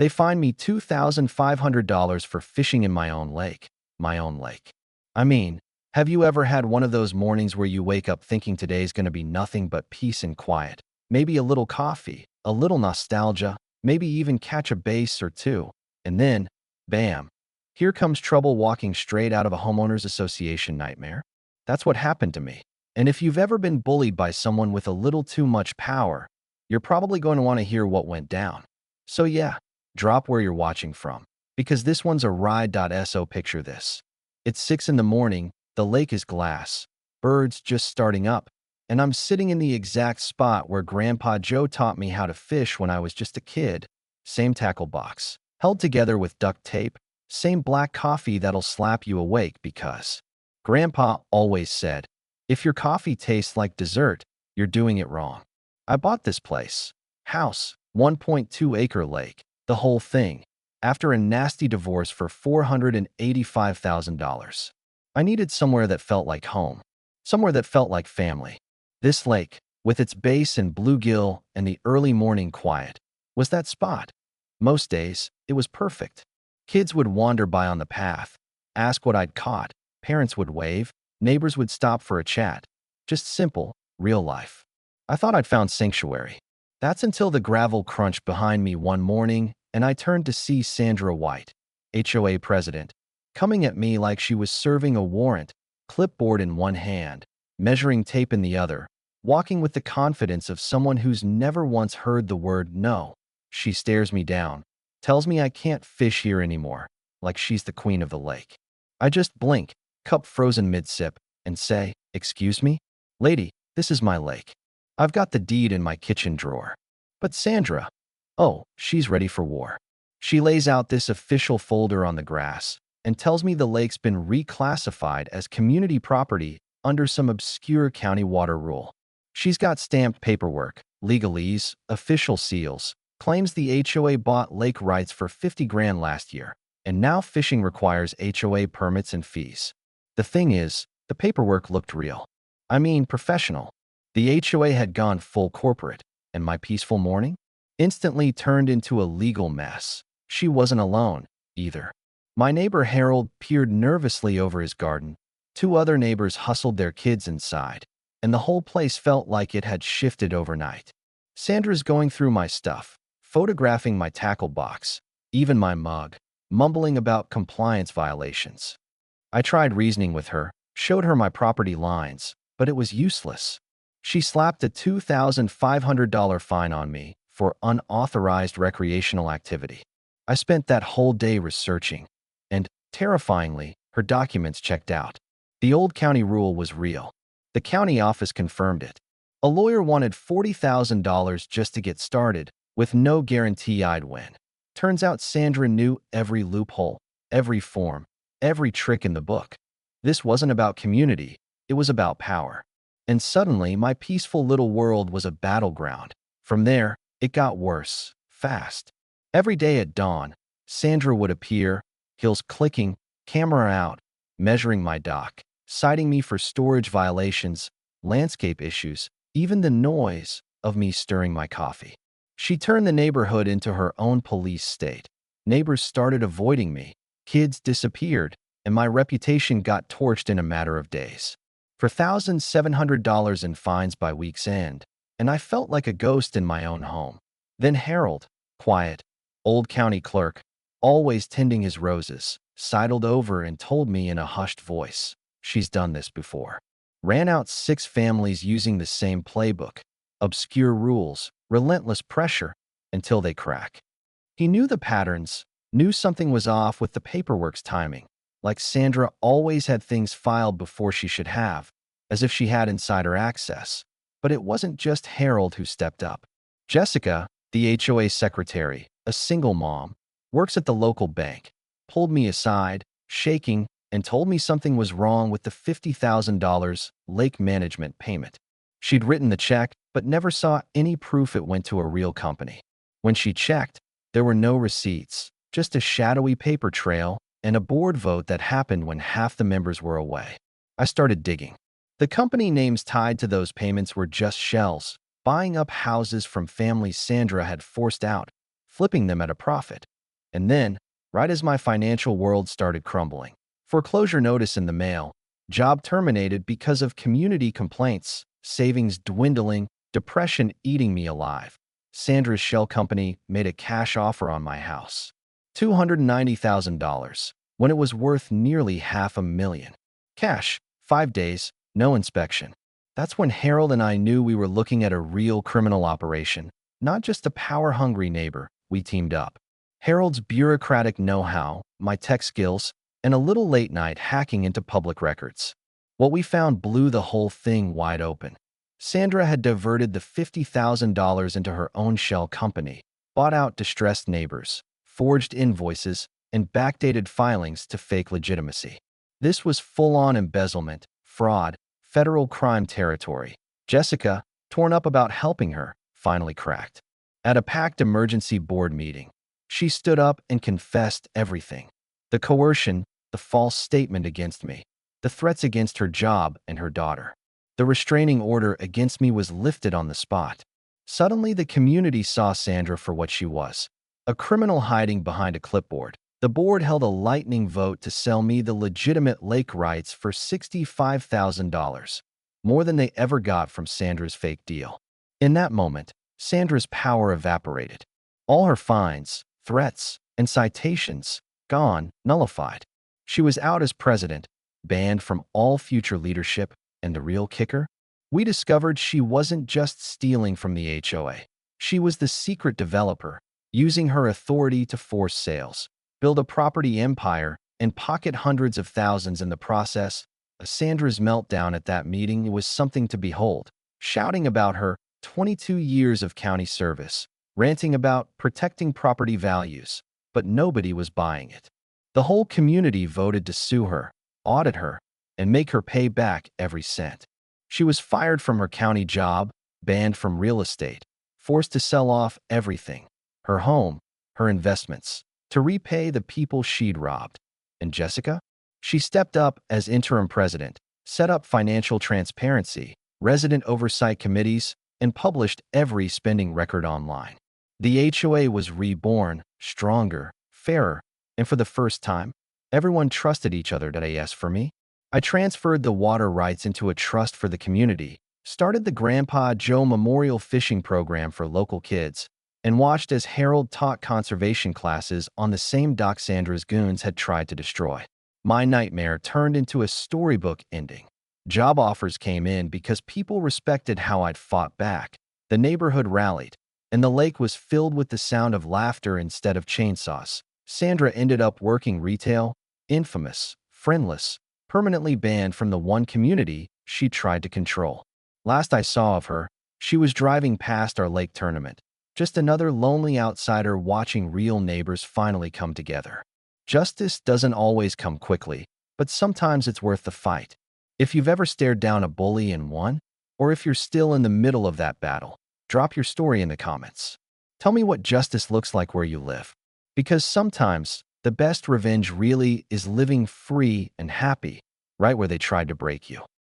They fined me $2,500 for fishing in my own lake. My own lake. I mean, have you ever had one of those mornings where you wake up thinking today's gonna be nothing but peace and quiet? Maybe a little coffee, a little nostalgia, maybe even catch a bass or two. And then, bam, here comes trouble walking straight out of a homeowners association nightmare. That's what happened to me. And if you've ever been bullied by someone with a little too much power, you're probably going to want to hear what went down. So yeah, drop where you're watching from, because this one's a ride.so. Picture this. It's 6 in the morning, the lake is glass, birds just starting up, and I'm sitting in the exact spot where Grandpa Joe taught me how to fish when I was just a kid. Same tackle box, held together with duct tape, same black coffee that'll slap you awake because Grandpa always said, if your coffee tastes like dessert, you're doing it wrong. I bought this place, house, 1.2-acre lake, the whole thing, after a nasty divorce for $485,000. I needed somewhere that felt like home, somewhere that felt like family. This lake, with its bass and bluegill and the early morning quiet, was that spot. Most days, it was perfect. Kids would wander by on the path, ask what I'd caught, parents would wave, neighbors would stop for a chat. Just simple, real life. I thought I'd found sanctuary. That's until the gravel crunched behind me one morning and I turned to see Sandra White, HOA president, coming at me like she was serving a warrant, clipboard in one hand, measuring tape in the other, walking with the confidence of someone who's never once heard the word no. She stares me down, tells me I can't fish here anymore, like she's the queen of the lake. I just blink, cup frozen mid-sip, and say, "Excuse me? Lady, this is my lake. I've got the deed in my kitchen drawer." But Sandra, oh, she's ready for war. She lays out this official folder on the grass and tells me the lake's been reclassified as community property under some obscure county water rule. She's got stamped paperwork, legalese, official seals, claims the HOA bought lake rights for 50 grand last year, and now fishing requires HOA permits and fees. The thing is, the paperwork looked real. I mean, professional. The HOA had gone full corporate, and my peaceful morning instantly turned into a legal mess. She wasn't alone, either. My neighbor Harold peered nervously over his garden. 2 other neighbors hustled their kids inside, and the whole place felt like it had shifted overnight. Sandra's going through my stuff, photographing my tackle box, even my mug, mumbling about compliance violations. I tried reasoning with her, showed her my property lines, but it was useless. She slapped a $2,500 fine on me for unauthorized recreational activity. I spent that whole day researching, and, terrifyingly, her documents checked out. The old county rule was real. The county office confirmed it. A lawyer wanted $40,000 just to get started, with no guarantee I'd win. Turns out Sandra knew every loophole, every form, every trick in the book. This wasn't about community, it was about power. And suddenly, my peaceful little world was a battleground. From there, it got worse, fast. Every day at dawn, Sandra would appear, heels clicking, camera out, measuring my dock, citing me for storage violations, landscape issues, even the noise of me stirring my coffee. She turned the neighborhood into her own police state. Neighbors started avoiding me, kids disappeared, and my reputation got torched in a matter of days. For $1,700 in fines by week's end, and I felt like a ghost in my own home. Then Harold, quiet, old county clerk, always tending his roses, sidled over and told me in a hushed voice, "She's done this before." Ran out 6 families using the same playbook, obscure rules, relentless pressure, until they crack. He knew the patterns, knew something was off with the paperwork's timing, like Sandra always had things filed before she should have, as if she had insider access. But it wasn't just Harold who stepped up. Jessica, the HOA secretary, a single mom, works at the local bank, pulled me aside, shaking, and told me something was wrong with the $50,000 lake management payment. She'd written the check, but never saw any proof it went to a real company. When she checked, there were no receipts, just a shadowy paper trail and a board vote that happened when half the members were away. I started digging. The company names tied to those payments were just shells, buying up houses from families Sandra had forced out, flipping them at a profit. And then, right as my financial world started crumbling, foreclosure notice in the mail, job terminated because of community complaints, savings dwindling, depression eating me alive. Sandra's shell company made a cash offer on my house. $290,000, when it was worth nearly $500,000. Cash, 5 days, no inspection. That's when Harold and I knew we were looking at a real criminal operation, not just a power-hungry neighbor. We teamed up. Harold's bureaucratic know-how, my tech skills, and a little late-night hacking into public records. What we found blew the whole thing wide open. Sandra had diverted the $50,000 into her own shell company, bought out distressed neighbors, forged invoices, and backdated filings to fake legitimacy. This was full-on embezzlement, fraud, federal crime territory. Jessica, torn up about helping her, finally cracked. At a packed emergency board meeting, she stood up and confessed everything. The coercion, the false statement against me, the threats against her job and her daughter. The restraining order against me was lifted on the spot. Suddenly, the community saw Sandra for what she was, a criminal hiding behind a clipboard. The board held a lightning vote to sell me the legitimate lake rights for $65,000, more than they ever got from Sandra's fake deal. In that moment, Sandra's power evaporated. All her fines, threats, and citations, gone, nullified. She was out as president, banned from all future leadership, and the real kicker? We discovered she wasn't just stealing from the HOA. She was the secret developer, using her authority to force sales, build a property empire, and pocket hundreds of thousands in the process. Sandra's meltdown at that meeting was something to behold, shouting about her 22 years of county service, ranting about protecting property values, but nobody was buying it. The whole community voted to sue her, audit her, and make her pay back every cent. She was fired from her county job, banned from real estate, forced to sell off everything, her home, her investments, to repay the people she'd robbed. And Jessica? She stepped up as interim president, set up financial transparency, resident oversight committees, and published every spending record online. The HOA was reborn, stronger, fairer, and for the first time, everyone trusted each other. As for me, I transferred the water rights into a trust for the community, started the Grandpa Joe Memorial Fishing Program for local kids, and watched as Harold taught conservation classes on the same dock Sandra's goons had tried to destroy. My nightmare turned into a storybook ending. Job offers came in because people respected how I'd fought back. The neighborhood rallied, and the lake was filled with the sound of laughter instead of chainsaws. Sandra ended up working retail, infamous, friendless, permanently banned from the one community she tried to control. Last I saw of her, she was driving past our lake tournament, just another lonely outsider watching real neighbors finally come together. Justice doesn't always come quickly, but sometimes it's worth the fight. If you've ever stared down a bully and won, or if you're still in the middle of that battle, drop your story in the comments. Tell me what justice looks like where you live. Because sometimes, the best revenge really is living free and happy, right where they tried to break you.